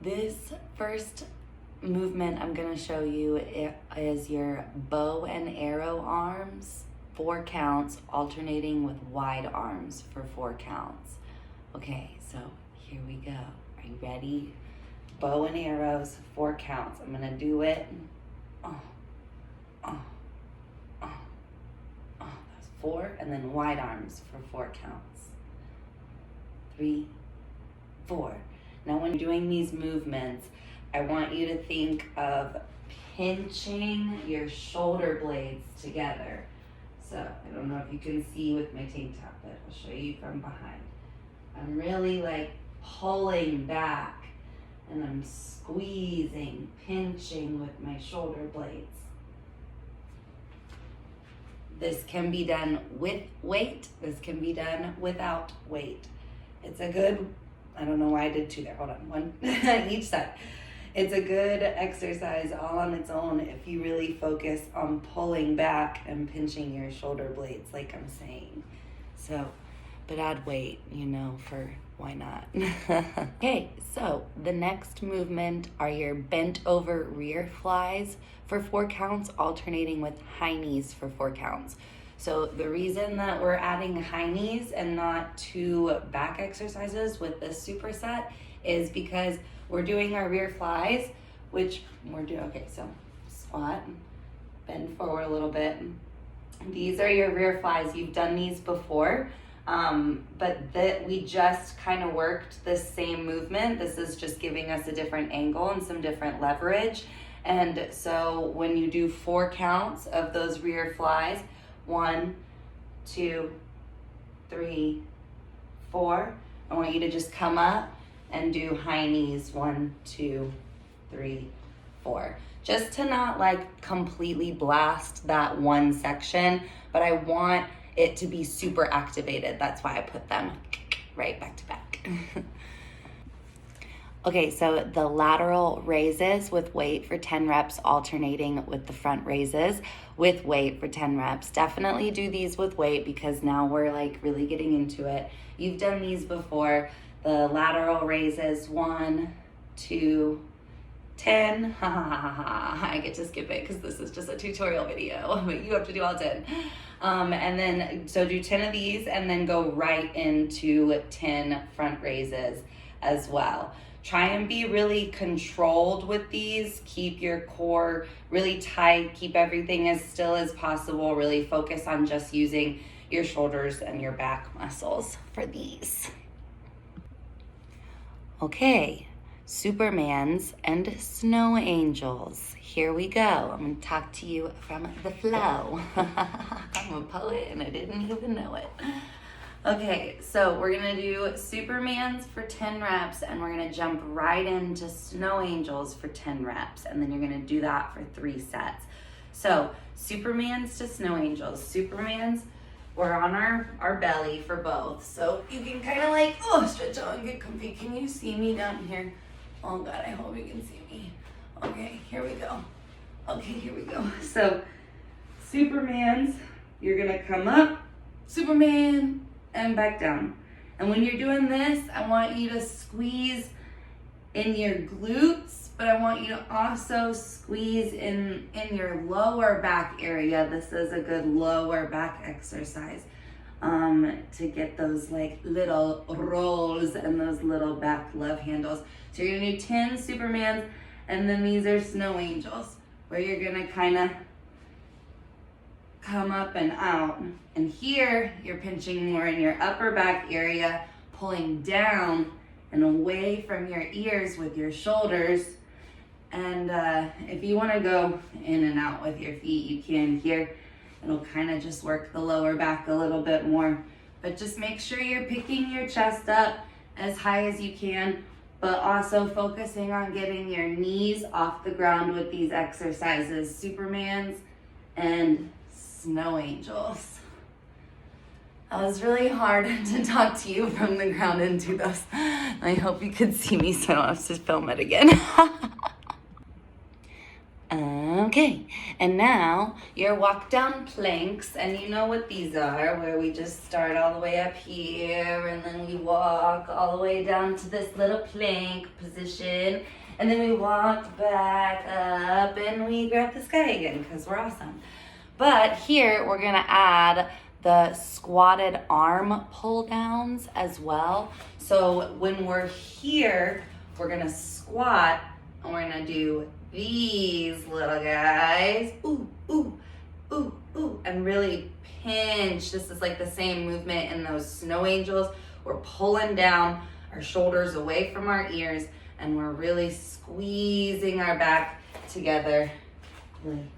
This first movement I'm gonna show you is your bow and arrow arms, 4 counts, alternating with wide arms for 4 counts. Okay, so here we go. Are you ready? Bow and arrows, 4 counts. I'm gonna do it. That's 4, and then wide arms for 4 counts. 3, 4. Now when you're doing these movements, I want you to think of pinching your shoulder blades together. So I don't know if you can see with my tank top, but I'll show you from behind. I'm really like pulling back and I'm squeezing, pinching with my shoulder blades. This can be done with weight. This can be done without weight. It's a good, I don't know why I did 2 there. Hold on, 1 each side. It's a good exercise all on its own if you really focus on pulling back and pinching your shoulder blades like I'm saying. So, but add weight, you know, for why not? Okay, so the next movement are your bent over rear flies for 4 counts, alternating with high knees for 4 counts. So the reason that we're adding high knees and not 2 back exercises with this superset is because we're doing our rear flies, which we're doing, okay, so squat, bend forward a little bit. These are your rear flies. You've done these before, but we just kind of worked this same movement. This is just giving us a different angle and some different leverage. And so when you do 4 counts of those rear flies, 1, 2, 3, 4, I want you to just come up and do high knees, 1, 2, 3, 4. Just to not like completely blast that one section, but I want it to be super activated. That's why I put them right back to back. Okay, so the lateral raises with weight for 10 reps, alternating with the front raises with weight for 10 reps. Definitely do these with weight because now we're like really getting into it. You've done these before. The lateral raises, 1, 2, 10. I get to skip it because this is just a tutorial video, but you have to do all 10. And then, so do 10 of these and then go right into 10 front raises as well. Try and be really controlled with these. Keep your core really tight. Keep everything as still as possible. Really focus on just using your shoulders and your back muscles for these. Okay, Supermans and Snow Angels. Here we go. I'm gonna talk to you from the flow. I'm a poet and I didn't even know it. Okay, so we're gonna do Supermans for 10 reps and we're gonna jump right into Snow Angels for 10 reps and then you're gonna do that for 3 sets. So Supermans to Snow Angels. Supermans, we're on our belly for both. So you can kind of like, stretch out and get comfy. Can you see me down here? Oh God, I hope you can see me. Okay, here we go. Okay, here we go. So Supermans, you're gonna come up, Superman, and back down. And when you're doing this, I want you to squeeze in your glutes, but I want you to also squeeze in your lower back area. This is a good lower back exercise to get those like little rolls and those little back love handles. So you're gonna do 10 Supermans, and then these are Snow Angels, where you're gonna kind of come up and out. And here, you're pinching more in your upper back area, pulling down and away from your ears with your shoulders. And if you wanna go in and out with your feet, you can here. It'll kind of just work the lower back a little bit more. But just make sure you're picking your chest up as high as you can, but also focusing on getting your knees off the ground with these exercises. Supermans and Snow Angels. That was really hard to talk to you from the ground into those. I hope you could see me so I don't have to film it again. Okay, and now your walk down planks, and you know what these are, where we just start all the way up here, and then we walk all the way down to this little plank position, and then we walk back up, and we grab the sky again, because we're awesome. But here, we're gonna add the squatted arm pull downs as well. So when we're here, we're gonna squat, and we're gonna do these little guys, ooh, ooh, ooh, ooh, and really pinch. This is like the same movement in those snow angels. We're pulling down our shoulders away from our ears, and we're really squeezing our back together. Really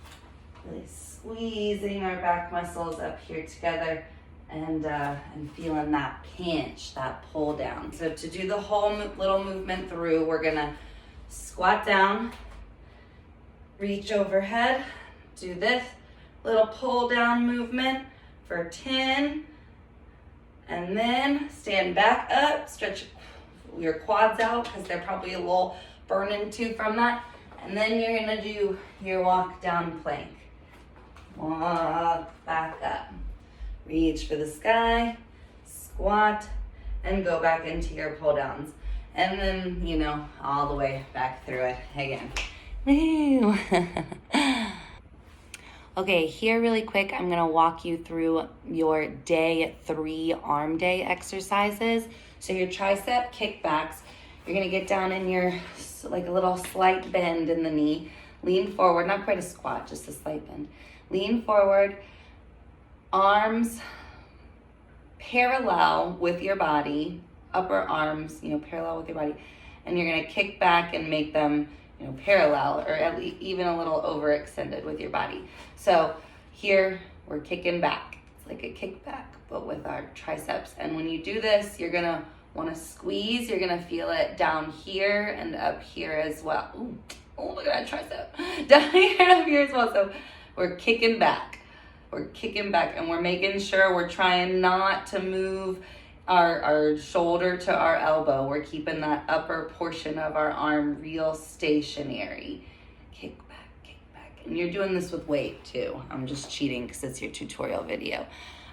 squeezing our back muscles up here together, and feeling that pinch, that pull down. So to do the whole little movement through, we're gonna squat down, reach overhead, do this little pull down movement for 10, and then stand back up, stretch your quads out because they're probably a little burning too from that, and then you're gonna do your walk down plank. Walk back up, reach for the sky, squat, and go back into your pull downs, and then, you know, all the way back through it again. Woo. Okay, here really quick, I'm gonna walk you through your day 3 arm day exercises. So your tricep kickbacks, you're gonna get down in your, like a little slight bend in the knee, lean forward, not quite a squat, just a slight bend. Lean forward, arms parallel with your body, upper arms, you know, parallel with your body, and you're gonna kick back and make them, you know, parallel, or at least even a little overextended with your body. So here we're kicking back. It's like a kickback, but with our triceps. And when you do this, you're gonna wanna squeeze. You're gonna feel it down here and up here as well. Ooh, oh, look at that tricep. Down here and up here as well. So we're kicking back. We're kicking back, and we're making sure we're trying not to move our shoulder to our elbow. We're keeping that upper portion of our arm real stationary. Kick back. And you're doing this with weight too. I'm just cheating because it's your tutorial video.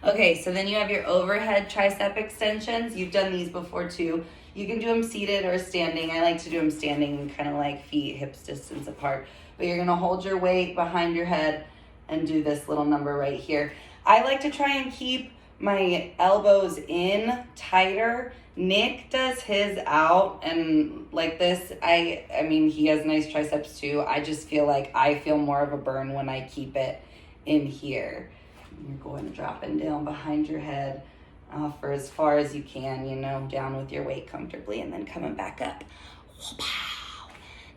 Okay, so then you have your overhead tricep extensions. You've done these before too. You can do them seated or standing. I like to do them standing, kind of like feet hips distance apart. But you're gonna hold your weight behind your head and do this little number right here. I like to try and keep my elbows in tighter. Nick does his out and like this. I mean, he has nice triceps too. I just feel like I feel more of a burn when I keep it in here. You're going dropping down behind your head for as far as you can, you know, down with your weight comfortably, and then coming back up.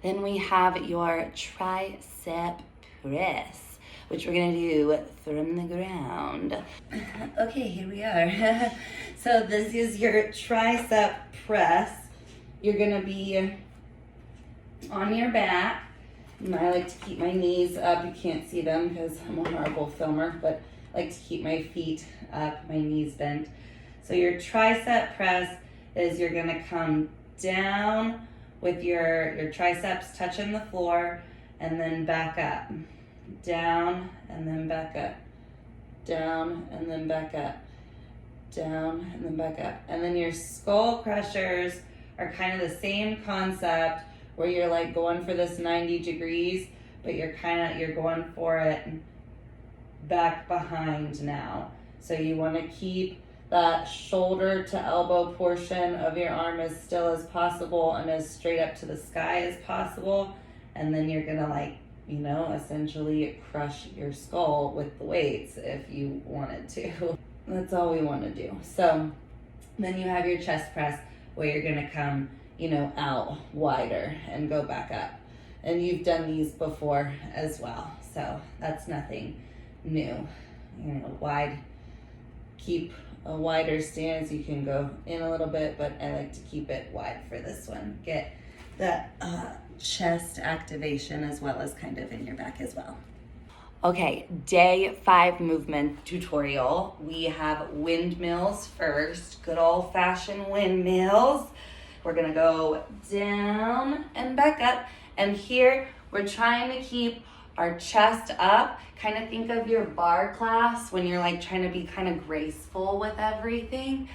Then we have your tricep press, which we're gonna do from the ground. Okay, here we are. So this is your tricep press. You're gonna be on your back. And I like to keep my knees up. You can't see them because I'm a horrible filmer, but I like to keep my feet up, my knees bent. So your tricep press is you're gonna come down with your triceps touching the floor, and then back up. Down and then back up, down and then back up, down and then back up. And then your skull crushers are kind of the same concept, where you're like going for this 90 degrees, but you're going for it back behind now. So you want to keep that shoulder to elbow portion of your arm as still as possible and as straight up to the sky as possible. And then you're gonna, like, you know, essentially crush your skull with the weights if you wanted to. That's all we want to do. So then you have your chest press, where you're going to come, you know, out wider and go back up. And you've done these before as well, so that's nothing new. You know, wide, keep a wider stance. You can go in a little bit, but I like to keep it wide for this one. Get that chest activation as well as kind of in your back as well. Okay, day 5 movement tutorial. We have windmills first, good old fashioned windmills. We're gonna go down and back up. And here we're trying to keep our chest up. Kind of think of your bar class when you're like trying to be kind of graceful with everything.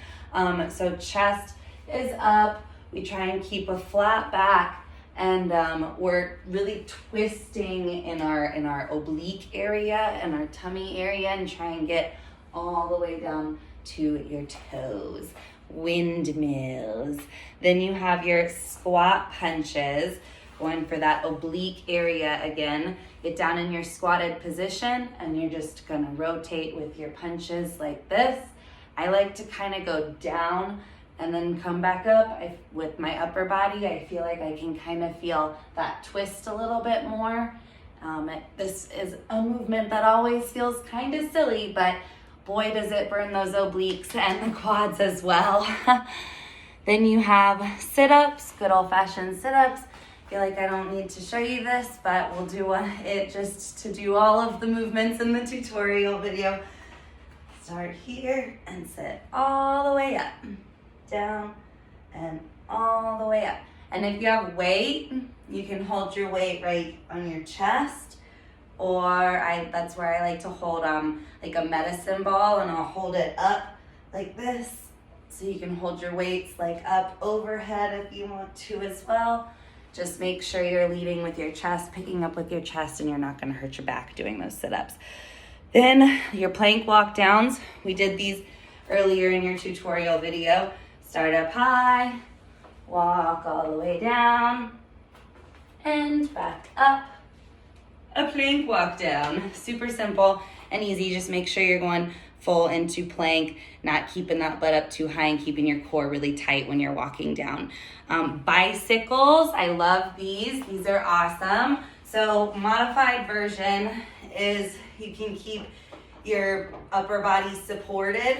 So chest is up. We try and keep a flat back, and we're really twisting in our oblique area and our tummy area, and try and get all the way down to your toes. Windmills. Then you have your squat punches, going for that oblique area again. Get down in your squatted position, and you're just gonna rotate with your punches like this. I like to kind of go down and then come back up. With my upper body, I feel like I can kind of feel that twist a little bit more. This is a movement that always feels kind of silly, but boy, does it burn those obliques and the quads as well. Then you have sit-ups, good old-fashioned sit-ups. I feel like I don't need to show you this, but we'll do it just to do all of the movements in the tutorial video. Start here and sit all the way up, down, and all the way up. And if you have weight, you can hold your weight right on your chest, or that's where I like to hold like a medicine ball, and I'll hold it up like this, so you can hold your weights like up overhead if you want to as well. Just make sure you're leading with your chest, picking up with your chest, and you're not gonna hurt your back doing those sit-ups. Then your plank walk downs. We did these earlier in your tutorial video. Start up high, walk all the way down, and back up. A plank walk down. Super simple and easy. Just make sure you're going full into plank, not keeping that butt up too high and keeping your core really tight when you're walking down. Bicycles, I love these. These are awesome. So modified version is you can keep your upper body supported,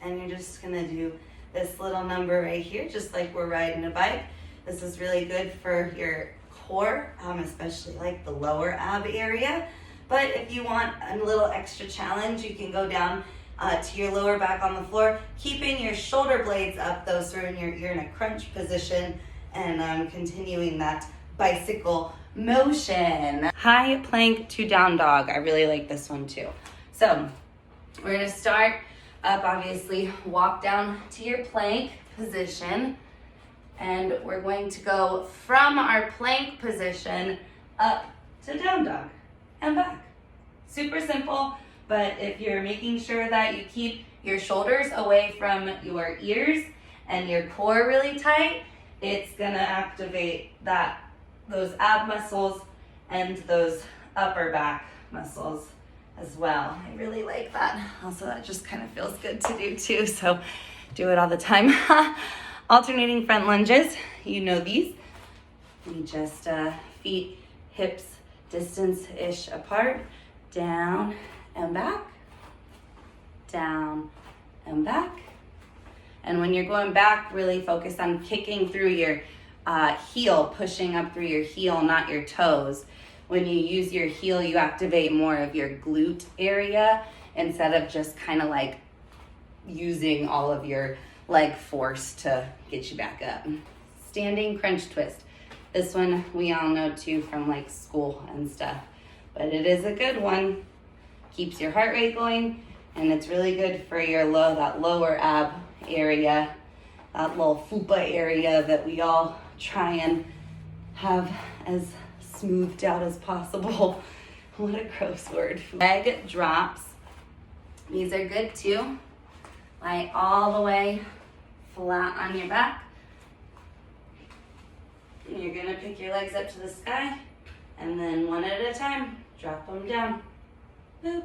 and you're just gonna do this little number right here, just like we're riding a bike. This is really good for your core, especially like the lower ab area. But if you want a little extra challenge, you can go down to your lower back on the floor, keeping your shoulder blades up though, so you're in a crunch position, and continuing that bicycle motion. High plank to down dog. I really like this one too. So we're gonna start up, obviously, walk down to your plank position, and we're going to go from our plank position up to down dog and back. Super simple, but if you're making sure that you keep your shoulders away from your ears and your core really tight, it's gonna activate those ab muscles and those upper back muscles as well. I really like that. Also, that just kind of feels good to do too, so do it all the time. Alternating front lunges, you know these. We just feet, hips, distance-ish apart, down and back, down and back. And when you're going back, really focus on kicking through your heel, pushing up through your heel, not your toes. When you use your heel, you activate more of your glute area instead of just kind of like using all of your leg force to get you back up. Standing crunch twist. This one we all know too from like school and stuff, but it is a good one. Keeps your heart rate going, and it's really good for your that lower ab area, that little fupa area that we all try and have as smoothed out as possible. What a gross word. Leg drops. These are good too. Lie all the way flat on your back. And you're gonna pick your legs up to the sky, and then one at a time, drop them down. Boop,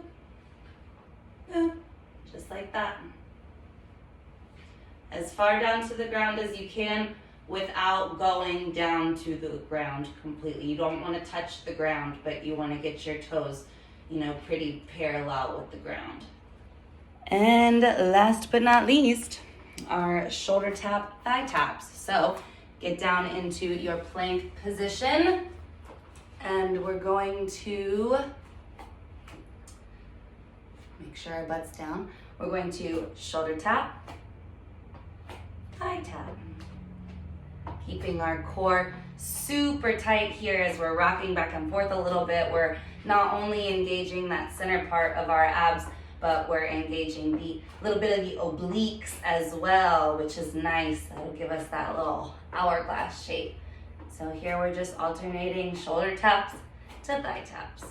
boop, just like that. As far down to the ground as you can without going down to the ground completely. You don't want to touch the ground, but you want to get your toes, pretty parallel with the ground. And last but not least, our shoulder tap, thigh taps. So get down into your plank position, and we're going to make sure our butt's down. We're going to shoulder tap, thigh tap, keeping our core super tight here as we're rocking back and forth a little bit. We're not only engaging that center part of our abs, but we're engaging the little bit of the obliques as well, which is nice. That'll give us that little hourglass shape. So here we're just alternating shoulder taps to thigh taps.